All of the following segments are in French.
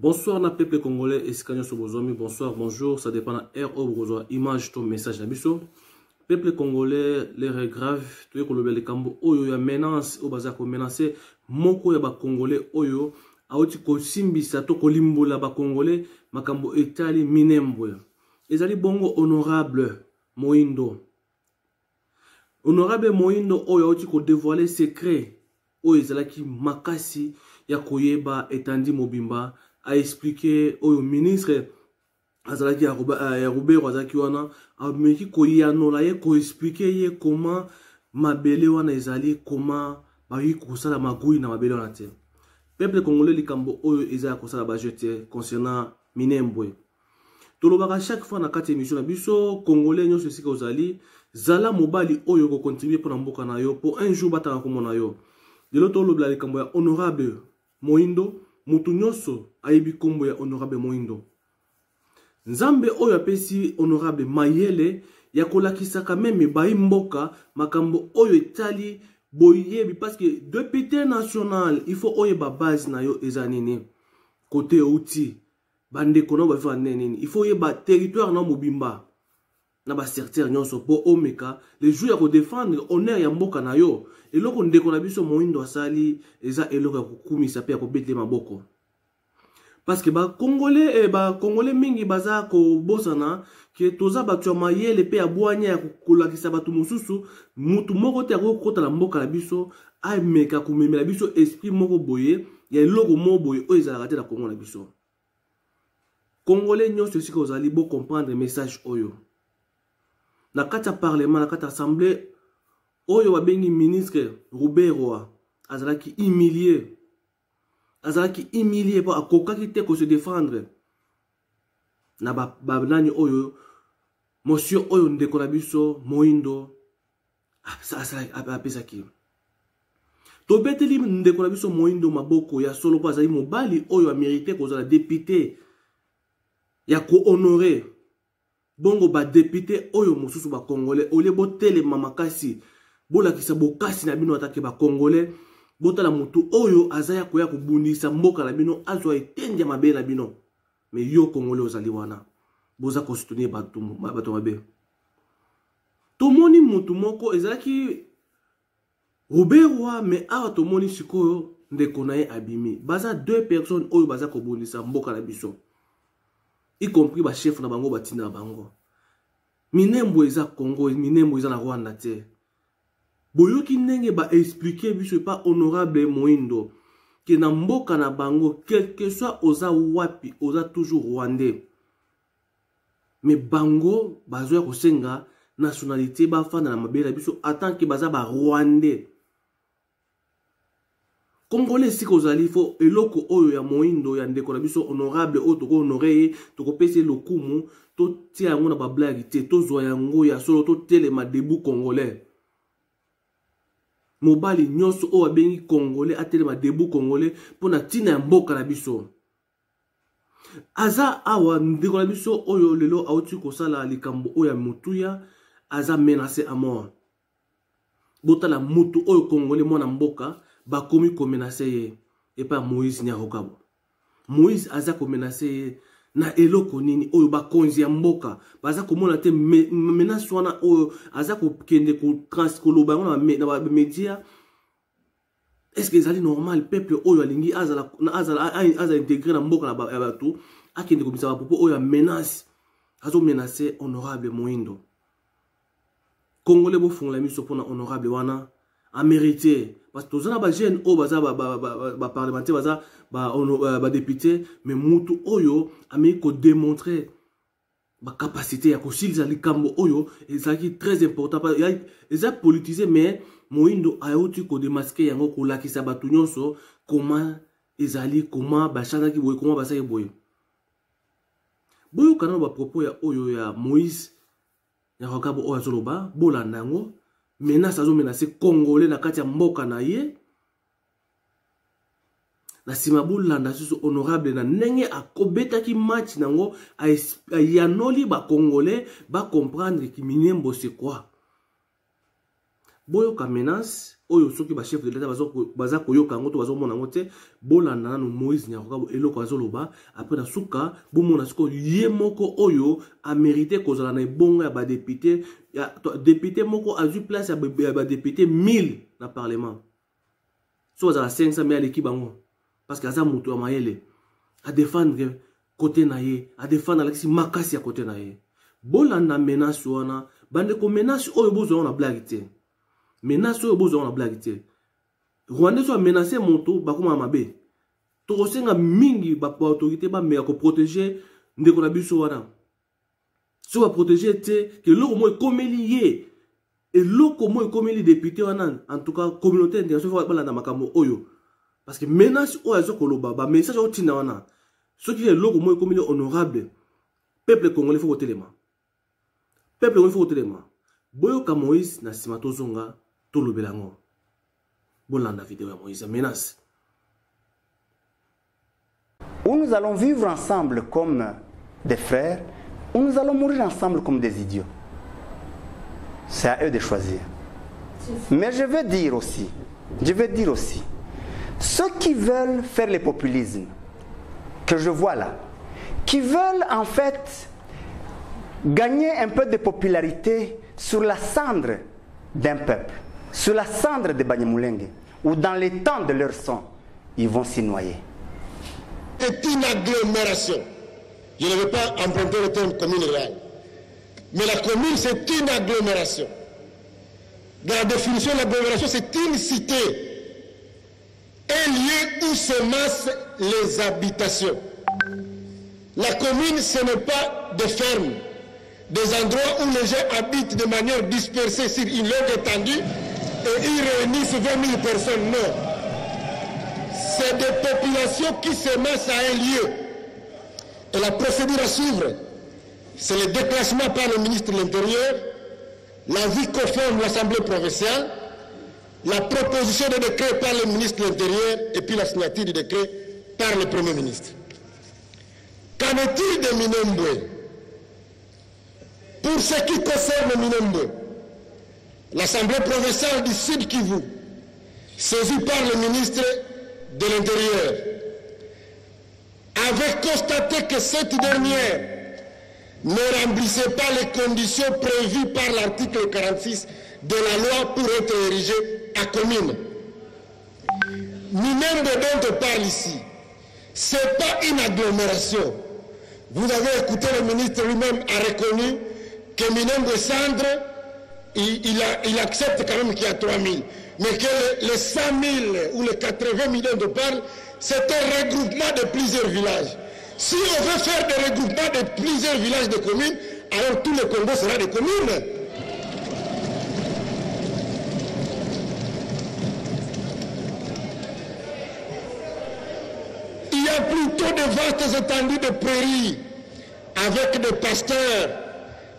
Bonsoir na peuple congolais escanio sobozomi. Bonsoir, bonjour, ça dépend de l'air au besoin. Image ton message nabiso. Peuple congolais, l'air est grave. Tu es kolobel le cambo oyo ya menace au bazar ko menacer moko ya ba congolais oyo auti ko simbisa to ko limbola ba congolais makambo etali minembwe. Ezali bongo honorable Moindo. Honorable Moindo oyo auti ko dévoiler secret oyo ezalaki makasi ya koyeba etandi mobimba a expliqué au ministre azalaki ya Robert azalaki wana ameki koyanola ye ko expliquer ye comment mabele wana ezali comment bayi kosala magui na mabele wana te. Peuple congolais likambo oyo ezala kosala ba jeté concernant minembwe. Tolobaka chaque fois na kati émission na biso congolais nyonso sika ozali zala mobali oyo ko contribuer pour mboka na yo pour un jour bataka komona yo. De l'autre lobla likambo ya honorable Moindo mutu nyonso ayebi kombo ya honorable Moindo. Nzambe oyo apesi honorable mayele ya kolakisaka meme bayi mboka makambo oyo etali boyebi parce que député national il faut oyeba base na yo eza nini côté outil bande kono ba fa nini il faut oyeba territoire na mobimba na ba certain nyonso po omeka les jours ya ko défendre honneur ya mboka na yo eloko ndeko na biso Moindo asali eza eloko ya kokumisa pe ya kobetele maboko. Parce que ba Congolais mingi baza ko bosana ke toza batu ya mayele pe ya bwanya ya kolakisa batu mosusu mutu moko te ko kota la mboka la biso ay meka kumemela biso esprit moko boye ya eloko mo boye o ezala kate la Congo la biso. Congolais nyonso sika ozali bo comprendre message oyo. Na kati ya parlement na kati ya assemblée oyo babengi ministre Robert azalaki humilié pour akokaki te ko se défendre na ba nani oyo monsieur oyo ndeko na biso Moindo apesaki to beteli ndeko na biso Moindo maboko ya solo pa azali mobali oyo a mérité kozala député ya ko honorer bongo ba député oyo mosusu ba congolais ole botele mamakasi bolakisa bokasi na bino atake ba congolais botala mutu oyo azaya koya kubundisa mboka na bino azwa etendi ya mabe na bino me yo congolais ozali wana boza ko soutenir bato mabe tomoni mutu moko ezalaki Robert me awa tomoni sikoyo ndeko na ye abimi baza deux personnes oyo baza ko bundisa mboka na biso y compris ba chef na bango batina na bango minembo eza Congo minembo eza na Rwanda te. Boyoki ndenge ba expliquer biso pas honorable Moindo que na mboka na bango quel que soit oza wapi oza toujours rwandais mais bango bazoya kosenga nationalité ba fana na mabela biso tant que baza ba rwandais congolais sika ozali fo eloko oyo ya Moindo ya ndeko na biso honorable oyo toko honorer toko pese lokumu to tia yango na ba blague te to zwa yango ya solo to telema debout congolais. Mobali nyonso o abengi congolais atelema debout congolais pona tina ya mboka na biso aza awa ndeko na biso oyo lelo auti kosala likambo oyo ya mutuya aza menacé à mort botala mutu oyo congolais mwana mboka bakomi ko menacer ye et pas Moïse Nyarokabo. Moïse aza ko menacer ye na eloko nini oyo bakonzi ya mboka baza komona te menace wana oyo aza ko kende ko transkoloba na media. Est-ce que ezali normal peuple oyo alingi azala intégrer na mboka na batu akende ko bisa popo oyo menace azo menacer honorable Moindo. Congolais bo fongola miso pona honorable wana a mérité parce que tozana ba jeune o baza ba parlementaire baza ba député mais mutu oyo amei ko démontrer ba capacité ya ko silisa likambo oyo ezaki très important parce eza politisé mais Moindo ayoti ko démasquer yango ko lakisa batu nyonso comment ezali comment ba chana ki boy comment ba sa boy boyo kana ba propos ya oyo ya Moïse Nyarokabo oyo azoloba bolanda yango menace azo menacer congolais na kati ya mboka na ye na sima bolanda susu honorable na ndenge akobetaki match nango yanoli ba congolais ba comprendre ki minembo c'est quoi boyoka menace oyo soki ba chef de l'état baza koyoka yango to bazomona yango te bolanda nanu Moïse Nyarwaka eloko azoloba après na suka bomona siko ye moko oyo a mérité kozala na ebongo ya ba député ya député moko azui place ya ba député 1000 na parlement so bazala 500 mais aleki bango parce que aza mutu ya mayele a défendre côté na ye a défendre alexi makasi ya côté na ye bolanda menace wana bande ko menace oyo bozo na blague te menace oyo bozo na blague te Rwanda so menacer moto bakoma mabe to senga mingi ba autorité ba me ko protéger ndeko na biso wana so ba protéger te que loko mo komeli ye et loko mo komeli député wana en tout cas communauté internationale faut balanda makambo oyo parce que menace oyo zo koloba ba message o tina wana ce qui est loko mo komeli honorable peuple congolais faut telema peuple congolais faut telema boyoka Moïse na simato zonga to lobelango bolanda vidéo ya Moïse menace où nous allons vivre ensemble comme des frères ou nous allons mourir ensemble comme des idiots. C'est à eux de choisir. Mais je veux dire aussi, ceux qui veulent faire le populisme que je vois là, qui veulent en fait gagner un peu de popularité sur la cendre d'un peuple, sur la cendre de Banyamulenge, ou dans les temps de leur sang, ils vont s'y noyer. C'est une agglomération. Je ne veux pas emprunter le terme commune rurale. Mais la commune, c'est une agglomération. Dans la définition de l'agglomération, c'est une cité. Un lieu où se massent les habitations. La commune, ce n'est pas des fermes, des endroits où les gens habitent de manière dispersée sur une longue étendue et ils réunissent 20 000 personnes. Non. C'est des populations qui se massent à un lieu. Et la procédure à suivre, c'est le déclassement par le ministre de l'Intérieur, l'avis conforme de l'Assemblée provinciale, la proposition de décret par le ministre de l'Intérieur et puis la signature du décret par le Premier ministre. Qu'en est-il de Minembwe? Pour ce qui concerne Minembwe, l'Assemblée provinciale du Sud Kivu, saisie par le ministre de l'Intérieur, avait constaté que cette dernière ne remplissait pas les conditions prévues par l'article 46 de la loi pour être érigée à commune. Minembwe dont on parle ici, ce n'est pas une agglomération. Vous avez écouté, le ministre lui-même a reconnu que Minembwe Centre, il accepte quand même qu'il y a 3 000. Mais que les 100 000 ou les 80 millions de parles, c'est un regroupement de plusieurs villages. Si on veut faire des regroupements de plusieurs villages de communes, alors tout le Congo sera des communes. Il y a plutôt de vastes étendues de prairies avec des pasteurs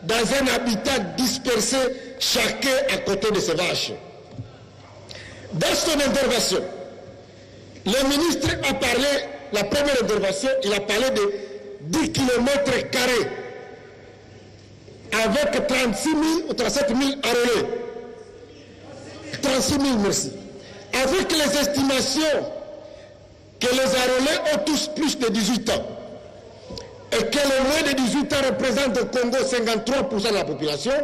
dans un habitat dispersé, chacun à côté de ses vaches. Dans son intervention, le ministre a parlé, la première intervention, il a parlé de 10 km² avec 36 000 ou 37 000 arrêtés. 36 000, merci. Avec les estimations que les arrêtés ont tous plus de 18 ans et que les moins de 18 ans représentent au Congo 53% de la population,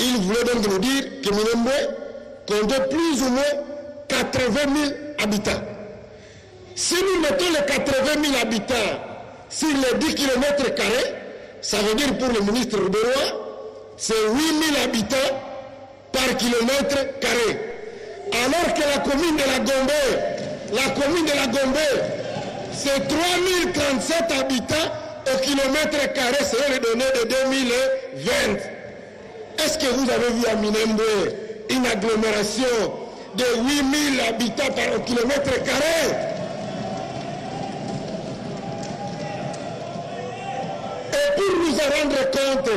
il voulait donc nous dire que Minembwe compte plus ou moins 80 000 habitants. Si nous mettons les 80 000 habitants sur les 10 km², ça veut dire pour le ministre Rouberois, c'est 8 000 habitants par kilomètre carré. Alors que la commune de la Gombe, c'est 3037 habitants au kilomètre carré, c'est les données de 2020. Est-ce que vous avez vu à Minembwe une agglomération de 8 000 habitants par kilomètre carré? Et pour nous en rendre compte,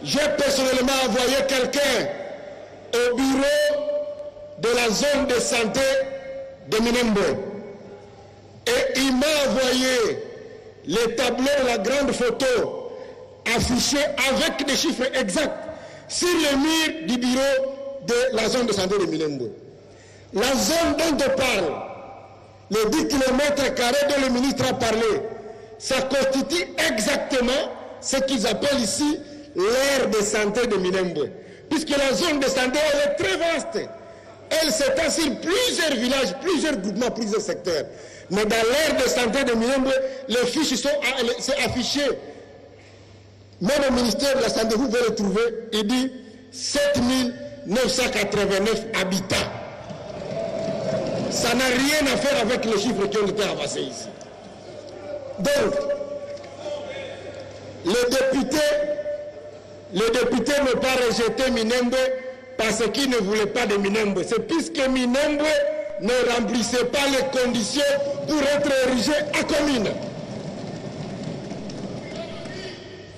j'ai personnellement envoyé quelqu'un au bureau de la zone de santé de Minembwe. Et il m'a envoyé les tableaux, la grande photo affichée avec des chiffres exacts sur le mur du bureau de la zone de santé de Minembwe. La zone dont on parle, les 10 km² dont le ministre a parlé, ça constitue exactement ce qu'ils appellent ici l'aire de santé de Minembwe. Puisque la zone de santé, elle est très vaste. Elle s'étend sur plusieurs villages, plusieurs groupements, plusieurs secteurs. Mais dans l'aire de santé de Minembwe, les fiches sont affichées. Même au ministère de la Santé, vous pouvez le trouver, il dit 7989 habitants. Ça n'a rien à faire avec les chiffres qui ont été avancés ici. Donc, les députés n'ont pas rejeté Minembwe parce qu'ils ne voulaient pas de Minembwe. C'est puisque Minembwe ne remplissait pas les conditions pour être érigé à commune.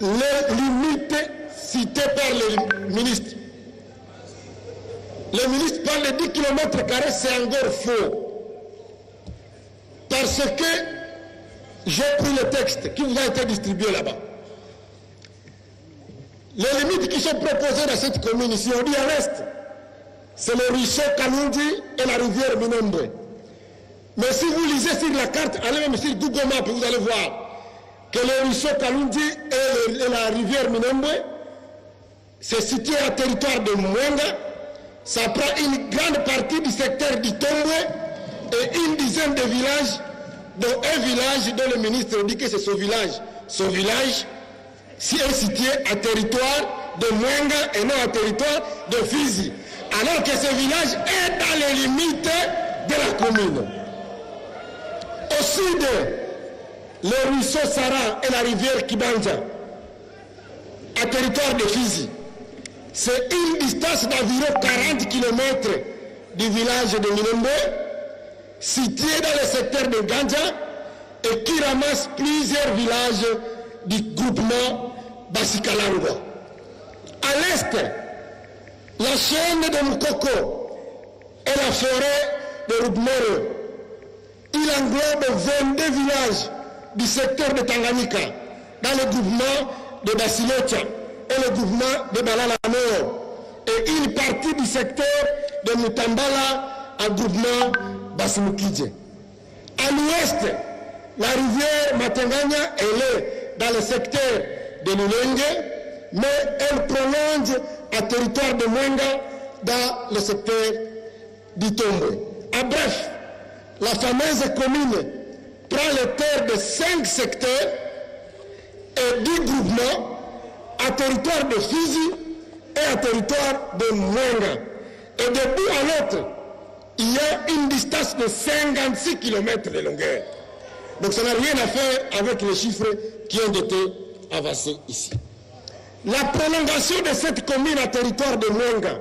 Les limites citées par le ministre. Le ministre parle de 10 km², c'est encore faux. Parce que j'ai pris le texte qui vous a été distribué là-bas. Les limites qui sont proposées dans cette commune ici, on dit à l'est, c'est le ruisseau Kalundi et la rivière Minembwe. Mais si vous lisez sur la carte, allez même sur Google Maps, vous allez voir que le ruisseau Kalundi et la rivière Minembwe, c'est situé à territoire de Mwenga. Ça prend une grande partie du secteur d'Itombwe et une dizaine de villages, dont un village dont le ministre dit que c'est son village. Son village est situé à territoire de Mwenga et non à territoire de Fizi. Alors que ce village est dans les limites de la commune. Au sud, le ruisseau Sara et la rivière Kibanja, à territoire de Fizi. C'est une distance d'environ 40 km du village de Minembwe, situé dans le secteur de Ganja et qui ramasse plusieurs villages du groupement Basikalangwa. À l'est, la chaîne de Mukoko et la forêt de Rubmoro. Il englobe 22 villages du secteur de Tanganyika dans le groupement de Basilocha et le groupement de Balala Nord et une partie du secteur de Mutambala en groupement Basimukidje. À l'ouest, la rivière Matanganya elle est dans le secteur de Lulenge, mais elle prolonge à territoire de Mwenga dans le secteur d'Itombwe. En bref, la fameuse commune prend les terres de 5 secteurs et 10 groupements à territoire de Fizi et à territoire de Mwenga. Et de bout à l'autre, il y a une distance de 56 km de longueur. Donc ça n'a rien à faire avec les chiffres qui ont été avancés ici. La prolongation de cette commune à territoire de Mwenga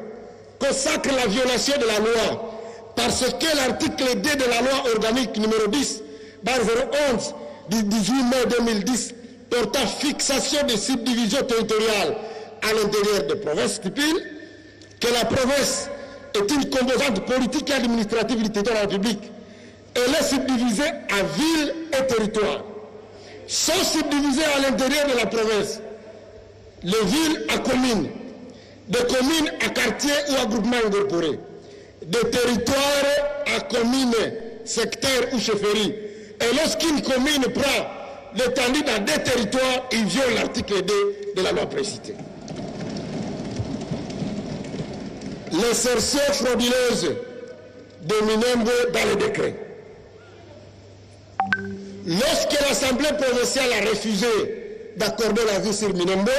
consacre la violation de la loi parce que l'article D de la loi organique numéro 10, barre 011 du 18 mai 2010 portant fixation des subdivisions territoriales à l'intérieur des provinces stipule que la province est une composante politique et administrative du territoire de la République. Elle est subdivisée à villes et territoires. Sont subdivisées à l'intérieur de la province les villes à communes, des communes à quartiers ou à groupements incorporés, des territoires à communes, secteurs ou chefferies. Et lorsqu'une commune prend l'étendue dans des territoires, il viole l'article 2 de la loi précitée. L'insertion frauduleuse de Minembwe dans le décret. Lorsque l'Assemblée provinciale a refusé d'accorder la vie sur Minembwe,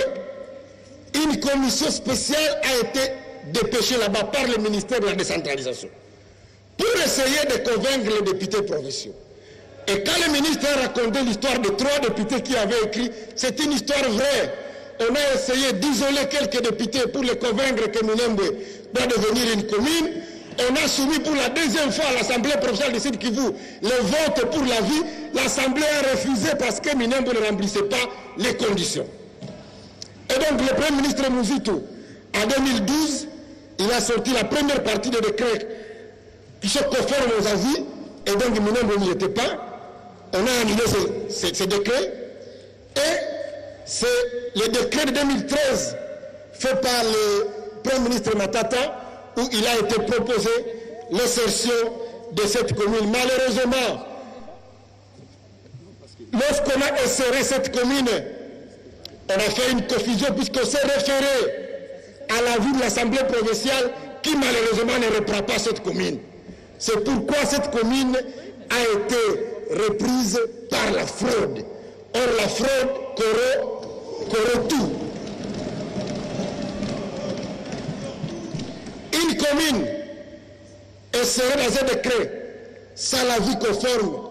une commission spéciale a été dépêchée là-bas par le ministère de la décentralisation pour essayer de convaincre les députés provinciaux. Et quand le ministre a raconté l'histoire de 3 députés qui avaient écrit, c'est une histoire vraie. On a essayé d'isoler quelques députés pour les convaincre que Minembwe doit devenir une commune. On a soumis pour la deuxième fois à l'Assemblée provinciale de Sud Kivu le vote pour la vie. L'Assemblée a refusé parce que Minembwe ne remplissait pas les conditions. Et donc le Premier ministre Mouzito, en 2012, il a sorti la première partie des décrets qui sont conformes aux avis, et donc Minembwe n'y était pas. On a annulé ces décrets, et c'est le décret de 2013 fait par le Premier ministre Matata, où il a été proposé l'insertion de cette commune. Malheureusement, lorsqu'on a inséré cette commune, on a fait une confusion puisqu'on s'est référé à l'avis de l'Assemblée provinciale qui malheureusement ne reprend pas cette commune. C'est pourquoi cette commune a été reprise par la fraude. Or, la fraude corrompt tout. Une commune insérée dans un décret sans l'avis conforme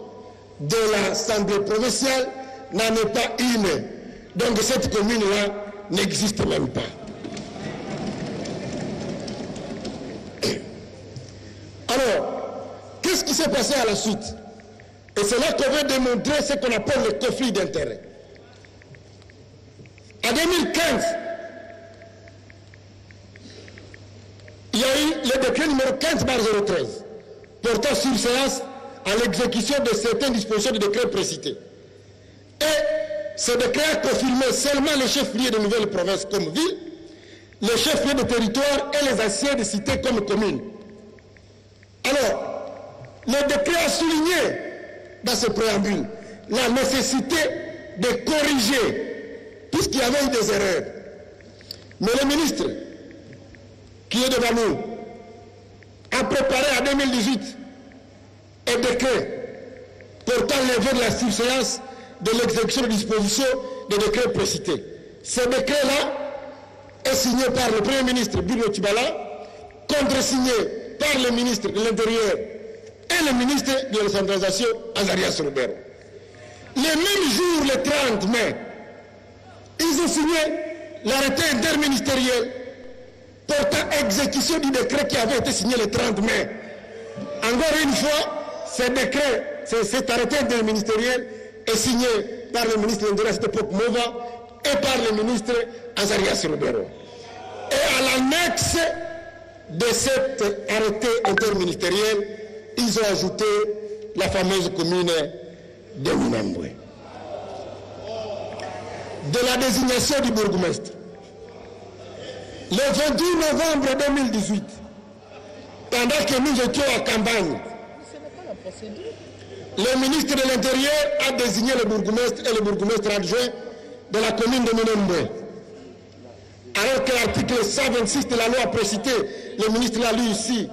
de l'Assemblée provinciale n'en est pas une. Donc cette commune-là n'existe même pas. Alors, qu'est-ce qui s'est passé à la suite? Et c'est là qu'on veut démontrer ce qu'on appelle le conflit d'intérêts. En 2015, il y a eu le décret numéro 15/013 portant surséance à l'exécution de certaines dispositions du décret précité. Et ce décret a confirmé seulement les chefs-lieux de nouvelles provinces comme villes, les chefs-lieux de territoire et les anciens de cités comme communes. Alors, le décret a souligné dans ce préambule la nécessité de corriger puisqu'il y avait eu des erreurs. Mais le ministre qui est devant nous a préparé en 2018 un décret portant levée de la surséance de l'exécution de dispositions des décrets précités. Ce décret-là est signé par le Premier ministre Bruno Tshibala, contresigné par le ministre de l'Intérieur et le ministre de la décentralisation Azarias Robert. Le même jour, le 30 mai, ils ont signé l'arrêté interministériel portant exécution du décret qui avait été signé le 30 mai. Encore une fois, ce décret, cet arrêté interministériel est signé par le ministre de l'Intérieur à cette époque, Mova, et par le ministre Azarias Robert. Et à l'annexe de cet arrêté interministériel, ils ont ajouté la fameuse commune de Minembwe. De la désignation du bourgmestre. Le 28 novembre 2018, pendant que nous étions en campagne, le ministre de l'Intérieur a désigné le bourgmestre et le bourgmestre adjoint de la commune de Minembwe. Alors que l'article 126 de la loi précitée, le ministre l'a lu ici,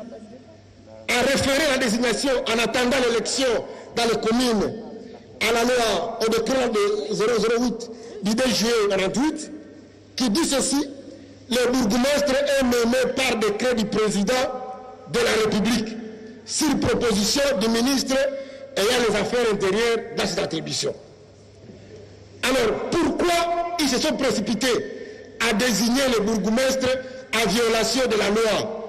a référé la désignation en attendant l'élection dans les communes à la loi au décret de 008 du 2 juillet 1948, qui dit ceci: le bourgmestre est nommé par décret du président de la République sur proposition du ministre ayant les affaires intérieures dans ses attributions. Alors, pourquoi ils se sont précipités à désigner le bourgmestre en violation de la loi?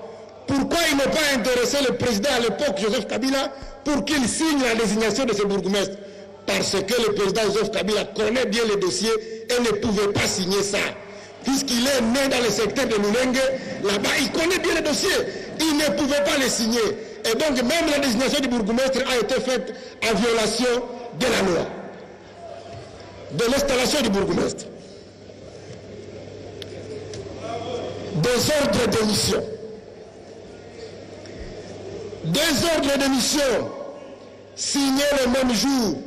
Pourquoi ils n'ont pas intéressé le président à l'époque, Joseph Kabila, pour qu'il signe la désignation de ce bourgmestre? Parce que le président Joseph Kabila connaît bien le dossier et ne pouvait pas signer ça. Puisqu'il est né dans le secteur de Lulenge, là-bas, il connaît bien le dossier. Il ne pouvait pas le signer. Et donc, même la désignation du bourgmestre a été faite en violation de la loi. De l'installation du bourgmestre. Des ordres de mission. Des ordres de mission signés le même jour,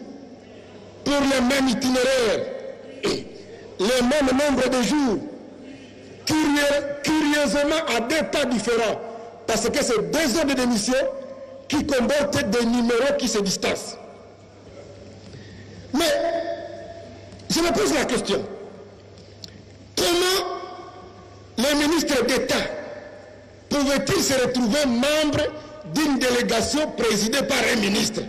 pour le même itinéraire, le même nombre de jours, curieusement à des temps différents, parce que c'est deux ordres de mission qui comportent des numéros qui se distancent. Mais je me pose la question, comment les ministres d'État pouvaient-ils se retrouver membres d'une délégation présidée par un ministre,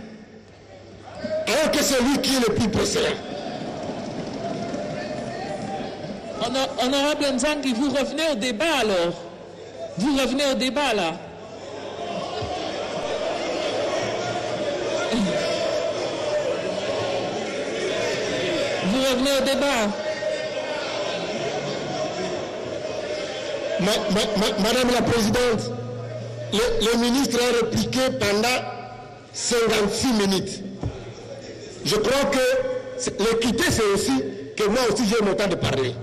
alors que c'est lui qui est le plus précédent? Honorable Nzangi, vous revenez au débat alors? Vous revenez au débat là? Vous revenez au débat? Madame la Présidente, le ministre a répliqué pendant 56 minutes. Je crois que l'équité, c'est aussi que moi aussi j'ai mon temps de parler.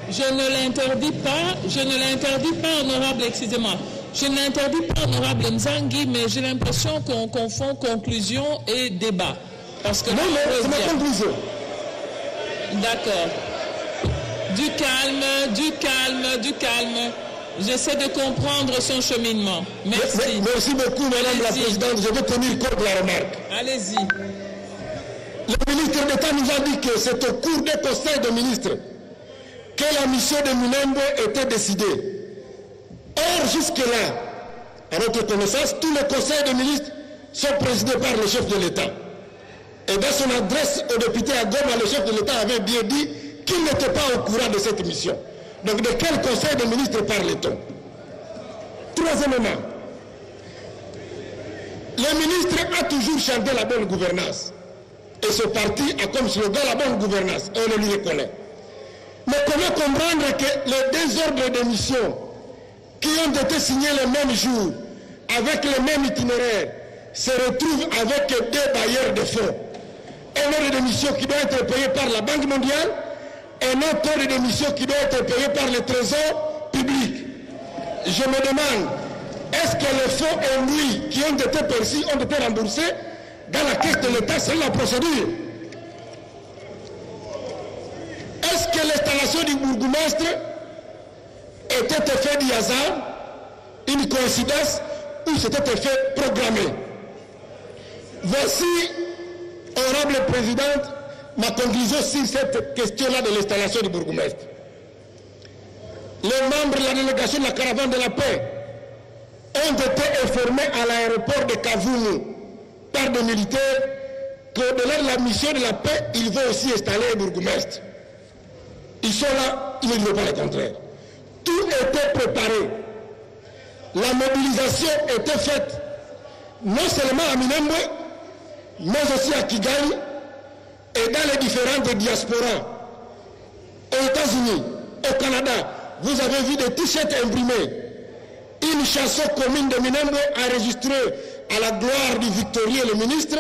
Je ne l'interdis pas, honorable, excusez-moi. Je n'interdis pas honorable Nzangi, mais j'ai l'impression qu'on confond conclusion et débat. Parce que non, c'est ma conclusion. D'accord. Du calme, du calme, du calme. J'essaie de comprendre son cheminement. Merci. Merci beaucoup, Madame la Présidente. Je vais tenir compte de la remarque. Allez-y. Le ministre d'État nous a dit que c'est au cours des conseils de ministres que la mission de Minembwe était décidée. Or, jusque-là, à notre connaissance, tous les conseils de ministres sont présidés par le chef de l'État. Et dans son adresse au député à Goma, le chef de l'État avait bien dit qu'il n'était pas au courant de cette mission. Donc, de quel conseil de ministres parle-t-on? Troisièmement, le ministre a toujours chanté la bonne gouvernance. Et ce parti a comme slogan la bonne gouvernance. Et on le lui reconnaît. Mais comment comprendre que les désordres de mission qui ont été signés le même jour, avec le même itinéraire, se retrouvent avec des bailleurs de fonds? Un ordre de mission qui doit être payé par la Banque mondiale, un autre ordre de mission qui doit être payé par le Trésor public. Je me demande, est-ce que les fonds induits qui ont été perçus ont été remboursés dans la caisse de l'État selon la procédure? Est-ce que l'installation du bourgmestre était effet du hasard, une coïncidence, ou c'était effet programmé? Voici, honorable présidente, ma conclusion sur cette question-là de l'installation du bourgmestre. Les membres de la délégation de la caravane de la paix ont été informés à l'aéroport de Kavumu par des militaires qu'au-delà de la mission de la paix, ils vont aussi installer un bourgmestre. Ils sont là, ils ne disent pas le contraire. Tout était préparé. La mobilisation était faite, non seulement à Minembwe, mais aussi à Kigali et dans les différentes diasporas. Aux États-Unis, au Canada, vous avez vu des t-shirts imprimés. Une chanson commune de Minembwe enregistrée à la gloire du victorieux, le ministre,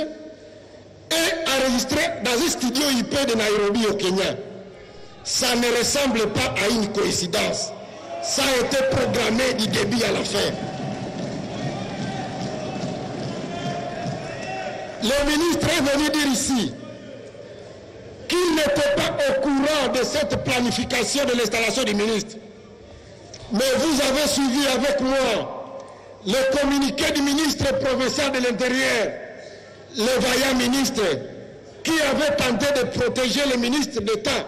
et enregistrée dans un studio IP de Nairobi au Kenya. Ça ne ressemble pas à une coïncidence. Ça a été programmé du début à la fin. Le ministre est venu dire ici qu'il n'était pas au courant de cette planification de l'installation du ministre. Mais vous avez suivi avec moi le communiqué du ministre provincial de l'Intérieur, le vaillant ministre, qui avait tenté de protéger le ministre d'État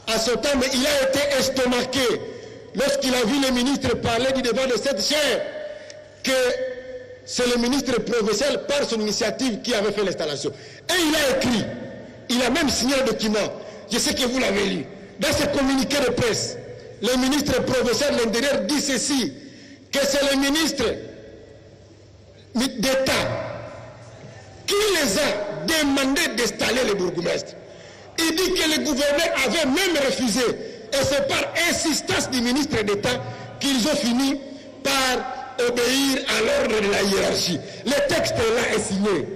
à ce temps, mais il a été estomaqué lorsqu'il a vu le ministre parler du devant de cette chaire, que c'est le ministre provincial par son initiative qui avait fait l'installation. Et il a écrit, il a même signé le document, je sais que vous l'avez lu, dans ce communiqué de presse, le ministre provincial de l'Intérieur dit ceci, que c'est le ministre d'État qui les a demandé d'installer le bourgmestre. Il dit que le gouverneur avait même refusé, et c'est par insistance du ministre d'État qu'ils ont fini par obéir à l'ordre de la hiérarchie. Le texte là est signé.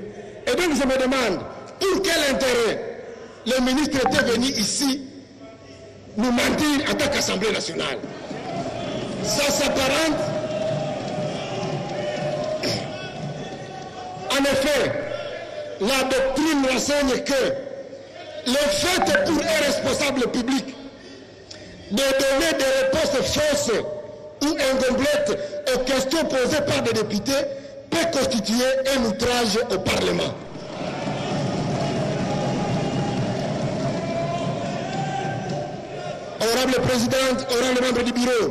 Et donc je me demande, pour quel intérêt le ministre était venu ici nous mentir en tant qu'Assemblée nationale? Ça s'apparente. En effet, la doctrine enseigne que le fait pour un responsable public de donner des réponses fausses ou incomplètes aux questions posées par des députés peut constituer un outrage au Parlement. Honorable Présidente, honorable membre du bureau,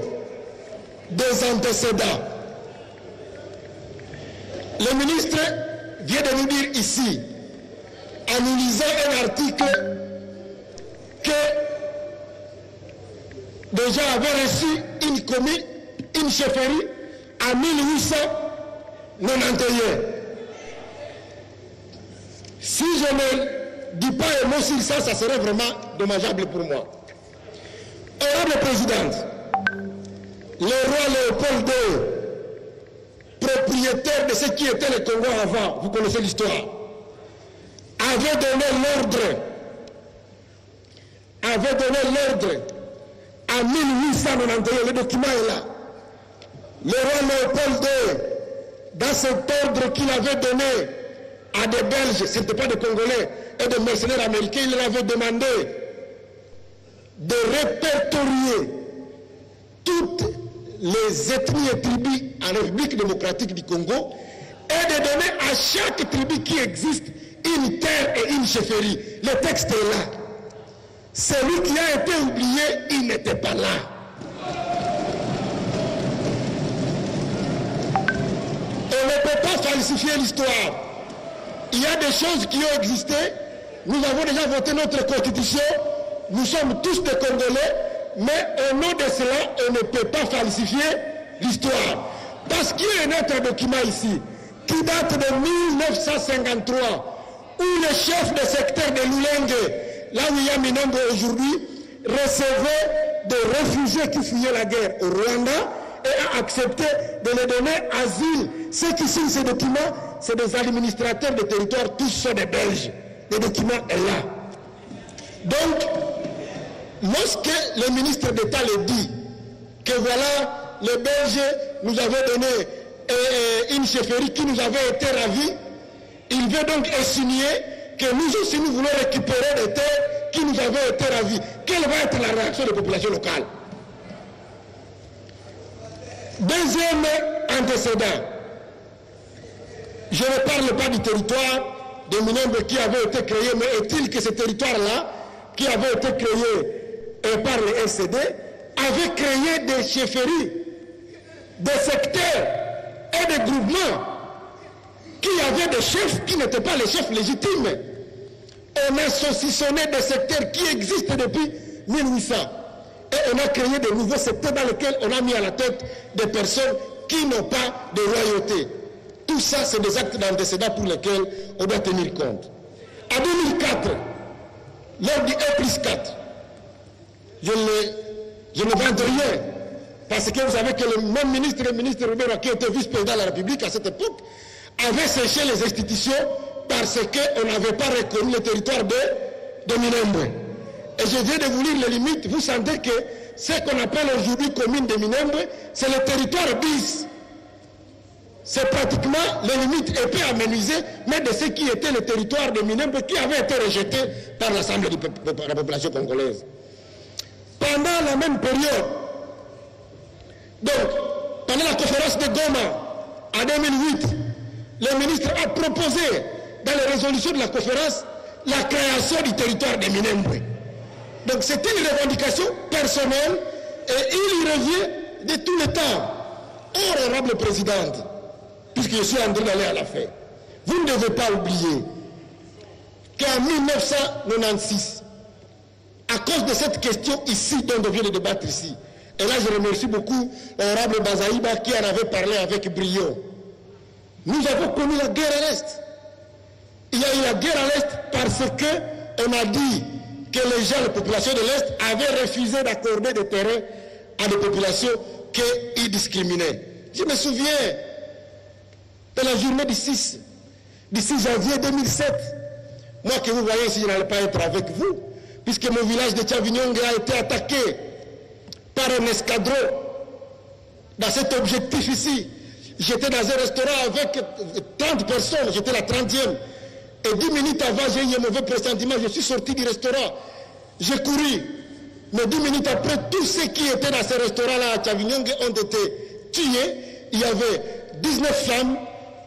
des antécédents. Le ministre vient de nous dire ici, en nous lisant un article, que déjà avait reçu une commune, une chefferie en 1891. Si je ne dis pas un mot sur ça, ça serait vraiment dommageable pour moi. Honorable Présidente, le roi Léopold II, propriétaire de ce qui était le Congo avant, vous connaissez l'histoire, avait donné l'ordre en 1891, le document est là, le roi Léopold II, dans cet ordre qu'il avait donné à des Belges, ce n'était pas des Congolais, et des mercenaires américains, il leur avait demandé de répertorier toutes les ethnies et tribus en République démocratique du Congo et de donner à chaque tribu qui existe une terre et une chefferie. Le texte est là. Celui qui a été oublié, il n'était pas là. On ne peut pas falsifier l'histoire. Il y a des choses qui ont existé. Nous avons déjà voté notre constitution. Nous sommes tous des Congolais. Mais au nom de cela, on ne peut pas falsifier l'histoire. Parce qu'il y a un autre document ici qui date de 1953 où le chef de secteur de Lulenge, là où il y a Minambo aujourd'hui, recevait des réfugiés qui fuyaient la guerre au Rwanda et a accepté de les donner asile. Ceux qui signent ces documents, c'est des administrateurs de territoire, tous sont des Belges. Le document est là. Donc, lorsque le ministre d'État le dit, que voilà, les Belges nous avaient donné une chefferie qui nous avait été ravie, il veut donc insinuer que nous aussi nous voulons récupérer des terres qui nous avaient été ravies. Quelle va être la réaction des populations locales? Deuxième antécédent. Je ne parle pas du territoire de Minembwe qui avait été créé, mais est-il que ce territoire-là, qui avait été créé par les SCD, avait créé des chefferies, des secteurs et des groupements qui avaient des chefs qui n'étaient pas les chefs légitimes. On a saucissonné des secteurs qui existent depuis 1800. Et on a créé de nouveaux secteurs dans lesquels on a mis à la tête des personnes qui n'ont pas de loyauté. Tout ça, c'est des actes d'antécédents pour lesquels on doit tenir compte. En 2004, lors du 1+4, je ne vante rien, parce que vous savez que le même ministre, le ministre Robert, qui était vice-président de la République à cette époque, avait séché les institutions parce qu'on n'avait pas reconnu le territoire de Minembwe. Et je viens de vous lire les limites. Vous sentez que ce qu'on appelle aujourd'hui commune de Minembwe, c'est le territoire bis. C'est pratiquement les limites épais amenuisées, mais de ce qui était le territoire de Minembwe qui avait été rejeté par l'Assemblée de la population congolaise. Pendant la même période, donc, pendant la conférence de Goma, en 2008, le ministre a proposé dans les résolutions de la conférence la création du territoire de Minembwe. Donc c'était une revendication personnelle et il y revient de tout le temps. Honorable présidente, puisque je suis en train d'aller à la fin, vous ne devez pas oublier qu'en 1996, à cause de cette question ici, dont on vient de débattre ici, et là je remercie beaucoup l'honorable Bazaïba qui en avait parlé avec brio, nous avons connu la guerre à l'Est. Il y a eu la guerre à l'Est parce qu'on a dit que les gens, les populations de l'Est, avaient refusé d'accorder des terrains à des populations qu'ils discriminaient. Je me souviens de la journée du 6 janvier 2007. Moi que vous voyez ici, je n'allais pas être avec vous, puisque mon village de Tchavignongue a été attaqué par un escadron dans cet objectif ici. J'étais dans un restaurant avec 30 personnes, j'étais la 30e. Et 10 minutes avant, j'ai eu un mauvais pressentiment, je suis sorti du restaurant. J'ai couru. Mais 10 minutes après, tous ceux qui étaient dans ce restaurant-là à Tchavignongue ont été tués. Il y avait 19 femmes,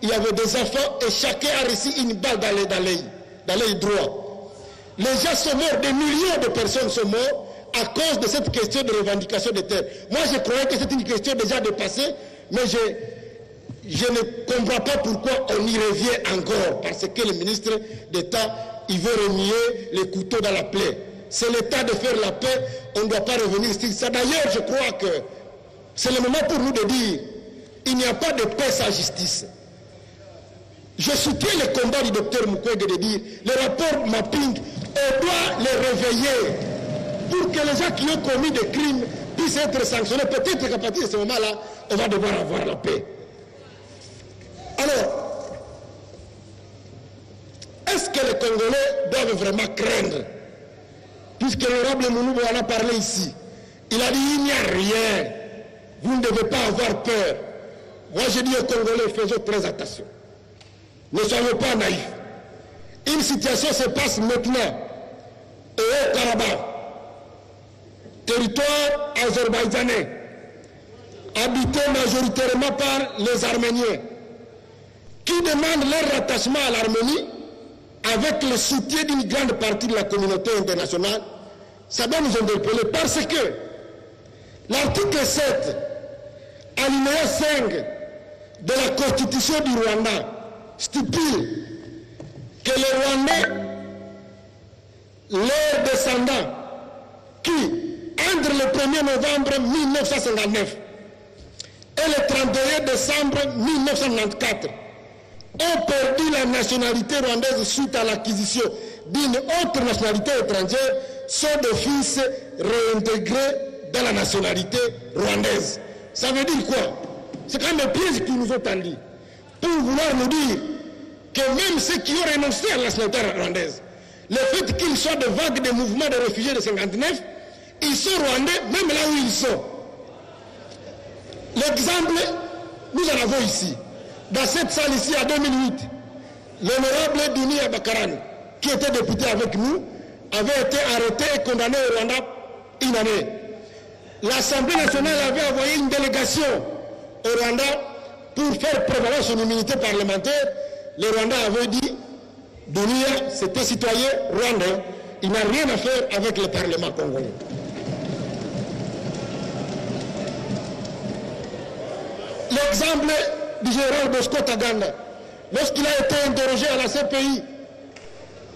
il y avait des enfants, et chacun a reçu une balle dans l'œil droit. Les gens sont morts, des millions de personnes sont mortes à cause de cette question de revendication des terres. Moi, je croyais que c'était une question déjà dépassée, mais je ne comprends pas pourquoi on y revient encore, parce que le ministre d'État, il veut remuer les couteaux dans la plaie. C'est l'état de faire la paix, on ne doit pas revenir sur ça. D'ailleurs, je crois que c'est le moment pour nous de dire, il n'y a pas de paix sans justice. Je soutiens le combat du docteur Mukwege de dire, le rapport mapping, on doit les réveiller pour que les gens qui ont commis des crimes puissent être sanctionnés. Peut-être qu'à partir de ce moment-là, on va devoir avoir la paix. Alors, est-ce que les Congolais doivent vraiment craindre? Puisque l'honorable Mounoubou en a parlé ici. Il a dit, il n'y a rien. Vous ne devez pas avoir peur. Moi, je dis aux Congolais, faisons très attention. Ne soyons pas naïfs. Une situation se passe maintenant au Haut-Karabakh, territoire azerbaïdjanais, habité majoritairement par les Arméniens, qui demandent leur rattachement à l'Arménie avec le soutien d'une grande partie de la communauté internationale. Ça doit nous interpeller parce que l'article 7, alinéa 5 de la Constitution du Rwanda stipule que les Rwandais, leurs descendants, qui, entre le 1er novembre 1959 et le 31 décembre 1994, ont perdu la nationalité rwandaise suite à l'acquisition d'une autre nationalité étrangère, sont d'office réintégrés dans la nationalité rwandaise. Ça veut dire quoi? C'est quand même un piège qu'ils nous ont tendu pour vouloir nous dire que même ceux qui ont renoncé à la nationalité rwandaise, le fait qu'ils soient de vagues de mouvements de réfugiés de 59, ils sont rwandais même là où ils sont. L'exemple, nous en avons ici. Dans cette salle ici, en 2008, l'honorable Dini Abakaran, qui était député avec nous, avait été arrêté et condamné au Rwanda une année. L'Assemblée nationale avait envoyé une délégation au Rwanda pour faire prévaloir son immunité parlementaire. Le Rwanda avait dit, Dunia, c'était citoyen rwandais, il n'a rien à faire avec le Parlement congolais. L'exemple du général Bosco Taganda, lorsqu'il a été interrogé à la CPI,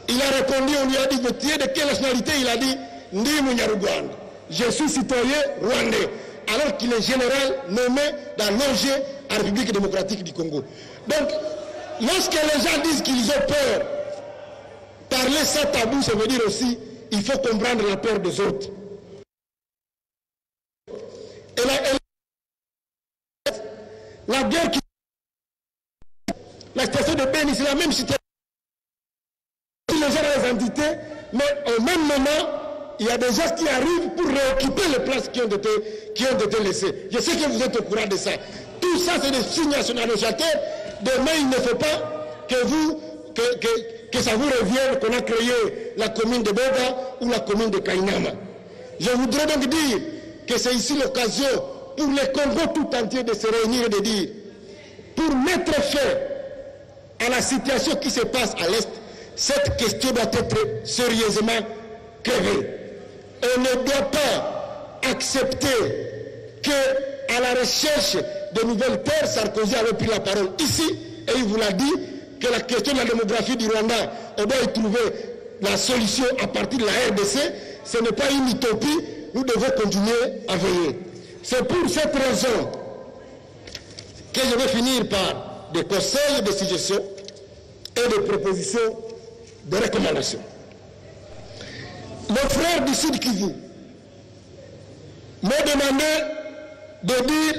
il a répondu, on lui a dit, vous êtes de quelle nationalité? Il a dit, Ndi Munyaruganda, je suis citoyen rwandais, alors qu'il est général nommé dans l'ONG à la République démocratique du Congo. Donc, lorsque les gens disent qu'ils ont peur, parler sans tabou, ça veut dire aussi, il faut comprendre la peur des autres. La guerre qui... La situation de Béni, c'est la même situation. Les gens ont les entités, mais au même moment, il y a des gens qui arrivent pour réoccuper les places qui ont été laissées. Je sais que vous êtes au courant de ça. Tout ça, c'est des signes annonciateurs. Demain, il ne faut pas que ça vous revienne qu'on a créé la commune de Boga ou la commune de Kainama. Je voudrais donc dire que c'est ici l'occasion pour les Congo tout entier de se réunir et de dire, pour mettre fin à la situation qui se passe à l'Est, cette question doit être sérieusement crevée. On ne doit pas accepter qu'à la recherche de nouvelles terres, Sarkozy avait pris la parole ici et il vous l'a dit que la question de la démographie du Rwanda, on doit y trouver la solution à partir de la RDC. Ce n'est pas une utopie, nous devons continuer à veiller. C'est pour cette raison que je vais finir par des conseils de suggestions et des propositions de recommandations. Le frère du Sud Kivu m'a demandé de dire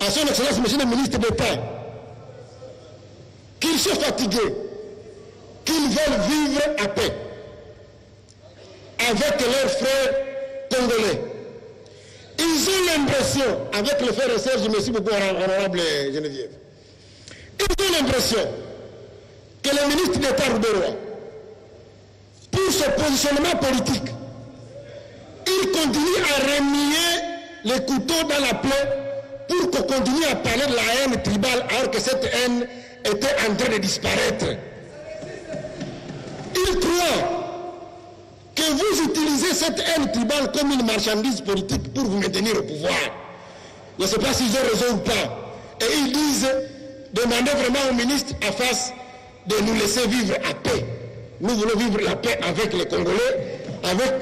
à son Excellence, Monsieur le ministre d'État, qu'ils sont fatigués, qu'ils veulent vivre à paix avec leurs frères congolais. Ils ont l'impression, avec le frère Serge, merci beaucoup, honorable Geneviève, ils ont l'impression que le ministre d'État Rouberois, pour ce positionnement politique, il continue à remuer les couteaux dans la plaie pour qu'on continue à parler de la haine tribale alors que cette haine était en train de disparaître. Il croit que vous utilisez cette haine tribale comme une marchandise politique pour vous maintenir au pouvoir. Je ne sais pas s'ils ont raison ou pas. Et ils disent, demandez vraiment au ministre en face de nous laisser vivre à paix. Nous voulons vivre la paix avec les Congolais,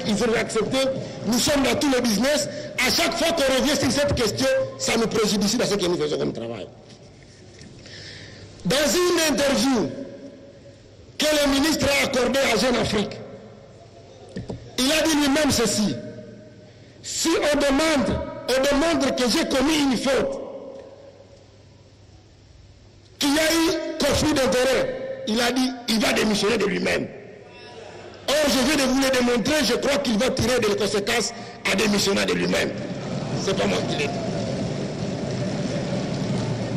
il faut l'accepter. Nous sommes dans tout le business. À chaque fois qu'on revient sur cette question, ça nous préjudicie dans ce que nous faisons comme travail. Dans une interview que le ministre a accordée à Jeune Afrique, il a dit lui-même ceci: si on demande que j'ai commis une faute, qu'il y a eu conflit d'intérêt, il a dit il va démissionner de lui-même. Or, je viens de vous le démontrer, je crois qu'il va tirer des conséquences à démissionner de lui-même. C'est pas moi qui l'ai dit.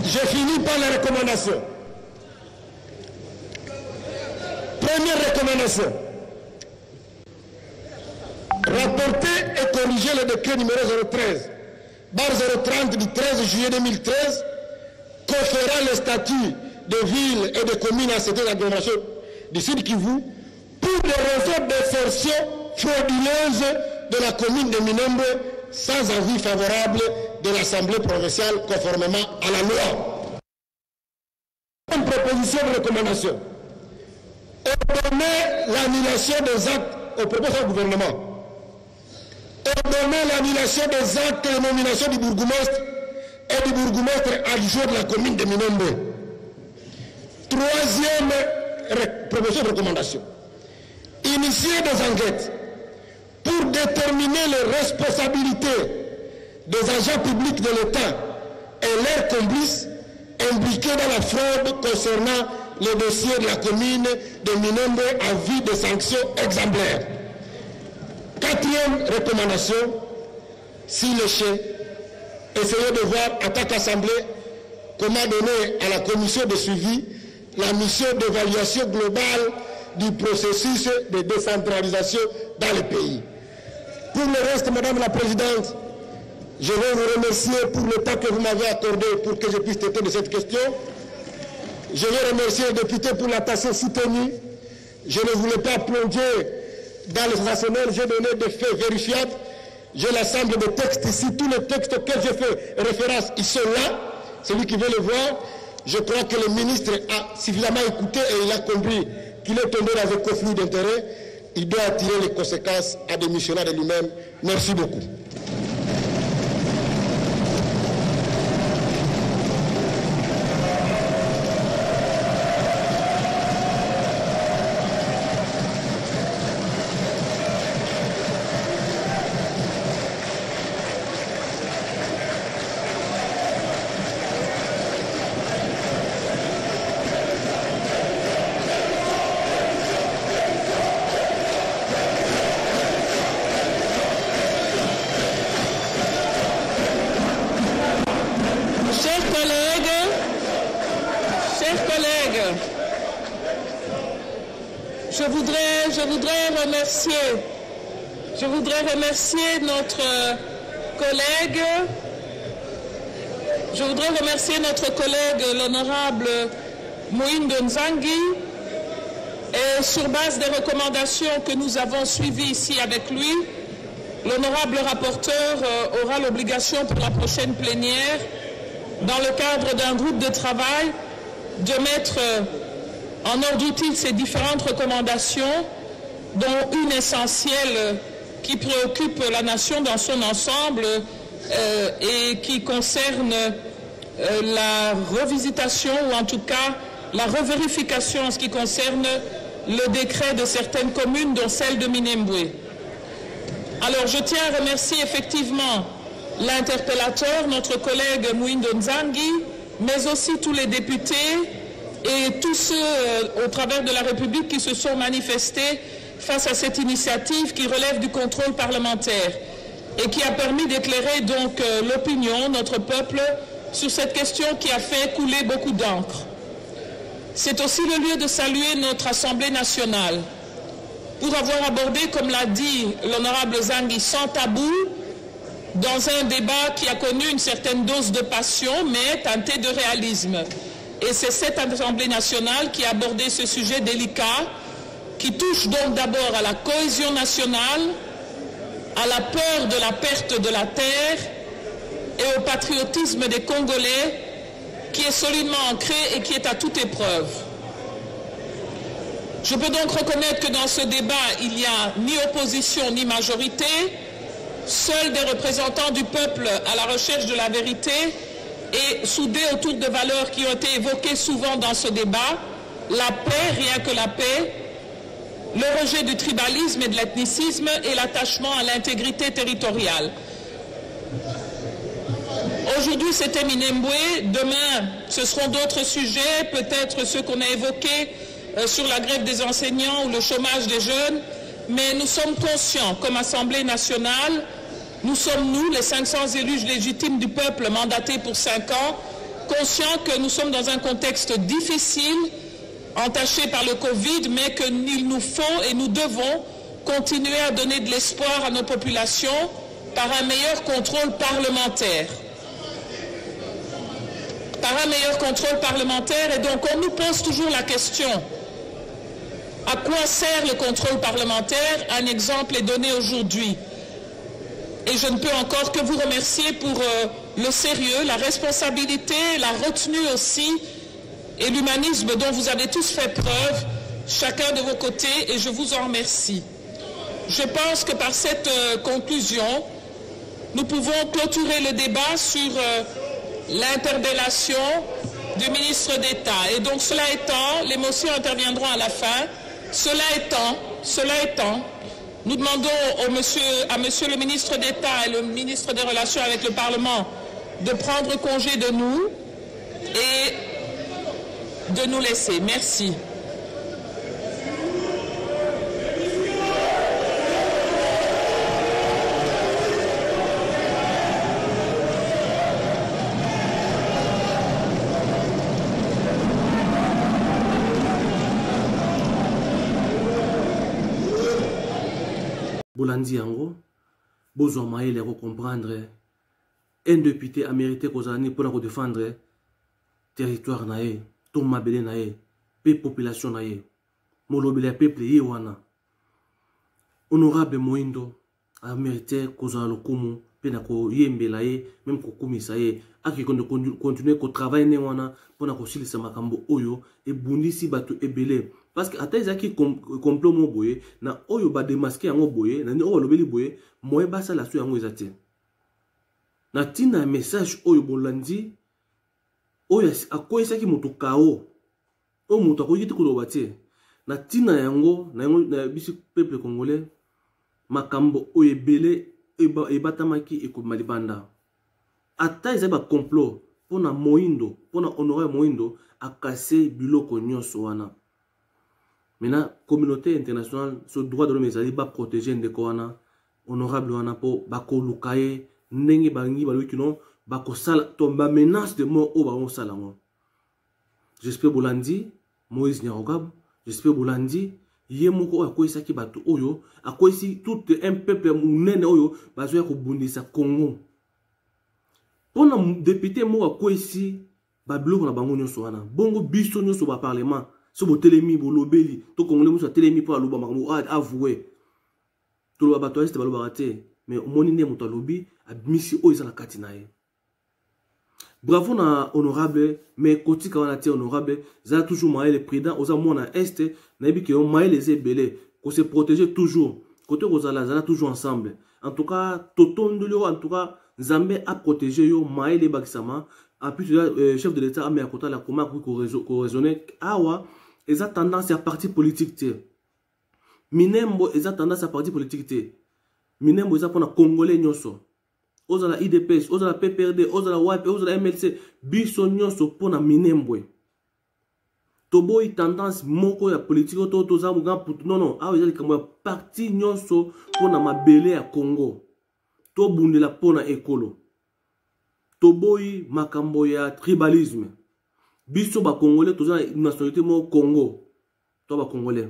Je finis par les recommandations. Première recommandation. Rapporter et corriger le décret numéro 013/030 du 13 juillet 2013 conférant le statut de ville et de commune à cette agglomération du Sud Kivu pour des raisons d'insertion frauduleuse de la commune de Minembwe sans avis favorable de l'Assemblée provinciale conformément à la loi. Une proposition de recommandation. Ordonner l'annulation des actes au propos du gouvernement. Ordonner l'annulation des actes de nomination du bourgmestre et du bourgmestre adjoint de la commune de Minembwe. Troisième proposition de recommandation. Initier des enquêtes pour déterminer les responsabilités des agents publics de l'État et leurs complices impliqués dans la fraude concernant le dossier de la commune de Minembwe à vue de sanctions exemplaires. Quatrième recommandation, si le chef, essayez de voir en tant qu'Assemblée comment donner à la commission de suivi la mission d'évaluation globale du processus de décentralisation dans le pays. Pour le reste, Madame la Présidente, je vais vous remercier pour le temps que vous m'avez accordé pour que je puisse traiter de cette question. Je vais remercier les députés pour l'attention soutenue. Je ne voulais pas plonger dans le sensationnel, j'ai donné des faits vérifiables. J'ai l'ensemble des textes ici, tous les textes auxquels j'ai fait référence, ils sont là. Celui qui veut le voir, je crois que le ministre a suffisamment écouté et il a compris qu'il est tombé dans un conflit d'intérêts. Il doit tirer les conséquences à démissionner de lui-même. Merci beaucoup. Je voudrais remercier notre collègue, l'honorable Moïndo Nzangi, et sur base des recommandations que nous avons suivies ici avec lui, l'honorable rapporteur aura l'obligation pour la prochaine plénière, dans le cadre d'un groupe de travail, de mettre en ordre utile ces différentes recommandations, dont une essentielle qui préoccupe la nation dans son ensemble et qui concerne la revisitation ou en tout cas la revérification en ce qui concerne le décret de certaines communes, dont celle de Minembwe. Alors je tiens à remercier effectivement l'interpellateur, notre collègue Moïndo Nzangi, mais aussi tous les députés et tous ceux au travers de la République qui se sont manifestés face à cette initiative qui relève du contrôle parlementaire et qui a permis d'éclairer donc l'opinion, notre peuple, sur cette question qui a fait couler beaucoup d'encre. C'est aussi le lieu de saluer notre Assemblée nationale pour avoir abordé, comme l'a dit l'honorable Nzangi, sans tabou, dans un débat qui a connu une certaine dose de passion, mais teinté de réalisme. Et c'est cette Assemblée nationale qui a abordé ce sujet délicat, qui touche donc d'abord à la cohésion nationale, à la peur de la perte de la terre et au patriotisme des Congolais qui est solidement ancré et qui est à toute épreuve. Je peux donc reconnaître que dans ce débat, il n'y a ni opposition ni majorité, seuls des représentants du peuple à la recherche de la vérité et soudés autour de valeurs qui ont été évoquées souvent dans ce débat, la paix, rien que la paix, le rejet du tribalisme et de l'ethnicisme et l'attachement à l'intégrité territoriale. Aujourd'hui, c'était Minembwe. Demain, ce seront d'autres sujets, peut-être ceux qu'on a évoqués sur la grève des enseignants ou le chômage des jeunes. Mais nous sommes conscients, comme Assemblée nationale, nous sommes, nous, les 500 élus légitimes du peuple mandatés pour 5 ans, conscients que nous sommes dans un contexte difficile, entaché par le Covid, mais qu'il nous faut et nous devons continuer à donner de l'espoir à nos populations par un meilleur contrôle parlementaire. Par un meilleur contrôle parlementaire, et donc on nous pose toujours la question, à quoi sert le contrôle parlementaire? Un exemple est donné aujourd'hui. Et je ne peux encore que vous remercier pour le sérieux, la responsabilité, la retenue aussi, et l'humanisme dont vous avez tous fait preuve, chacun de vos côtés, et je vous en remercie. Je pense que par cette conclusion, nous pouvons clôturer le débat sur l'interpellation du ministre d'État. Et donc, cela étant, les motions interviendront à la fin. Cela étant, nous demandons à monsieur le ministre d'État et le ministre des Relations avec le Parlement de prendre congé de nous et de nous laisser. Merci. Bolandi yango, besoin maïle de comprendre. Un député a mérité qu'on ait pour défendre territoire naé, tout mabélé naé, pe population naé, molobele peuple yewana. Honorable Moindo a mérité qu'on ait le kumu, pe na ko yembe laé, même ko kumisa ye, a qui continuer ko travailler ne wana, pour na ko silisa makambo oyo, et bundisi batu ebele. Parce que ata ezaki complot mo boye na oyo ba démasquer yango boye na ni oyo lobeli boye moye basa la so yango ezate na tina message oyo bolandi oyo akoyesaki moto kao o moto akoyiti koloba te na tina yango na bisi peuple congolais makambo oyo ebele ebatamaki ekoma libanda ata ezali ba complot pona Moindo pona honorer Moindo akase biloko nyonso wana. Maintenant, la communauté internationale, ce droit de l'homme est à protéger les Koana, honorable Wana po, bako lukaye, nengi bangi balu kino, bako sala, tomba menace de mort au baron salamo. J'espère Bolandi, Moïse Nyarogab, j'espère Bolandi, yemoko akoy saki batu oyo, akoy si tout un peuple nene oyo, bazoya ko bundisa Congo. Pona député mo akoy si, bablo na bango nyonso wana, bongo biso nyonso ba parlement. Si vous télémi, vous lobeli, tout comme vous avez télémi pour avouer. Tout le bateau est baraté. Mais au moins, il y a un lobby, à missi o isa la katinae. Bravo na honorable, mais côté quand on a été honorable, ça a toujours maé les présidents, aux amours na est, na ebi qui ont maé les ébélés, qu'on se protéger toujours. Côté Rosala, ça a toujours ensemble. En tout cas, Toton de l'euro, en tout cas, Zambé a protégé yo maé les baksama. En plus, le chef de l'État a mis à côté la commande pour raisonner. Awa, ils ont tendance à parti politique. Minembo, ils ont tendance à parti politique. Minembo, ils ont pour Congolais nyonso. Oza la IDPS, oza la PPRD, oza la WAP, oza la MLC. Biso nyonso pour na Minembo. Tobo y tendance moko ya politique to za muga pour non. Ah, ils ont parti nyonso pour na mabele à Congo. To bundela pour na ekolo. Toboyi makambo ya tribalisme. Biso ba Congolais, tous les nationalité mo Congo. To ba Congolais.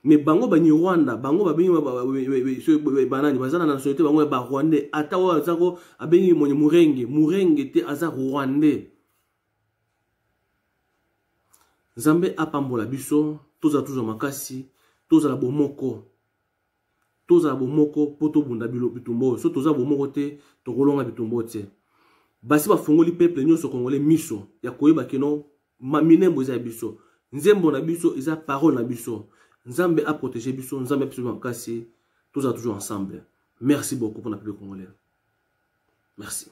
Mais bango ba ni Rwanda, bango ba bengi banani, bazana nationalité bango ba Rwandais. Ata wa zako abengi Murenge te aza Rwandais. Nzambe apambola biso, toza toujours makasi, toza la bomoko. Toza la bomoko poto bunda bilo bitumbo. So toza bomoko te, to kolonga bitumbo te. Basi ba fongoli peuple nyonso congolais miso ya koyeba keno Minembo eza biso nzembo na biso eza parole na biso Nzambe a protégé biso Nzambe a biso makasi tous toujours ensemble. Merci beaucoup pour la peuple congolais. Merci.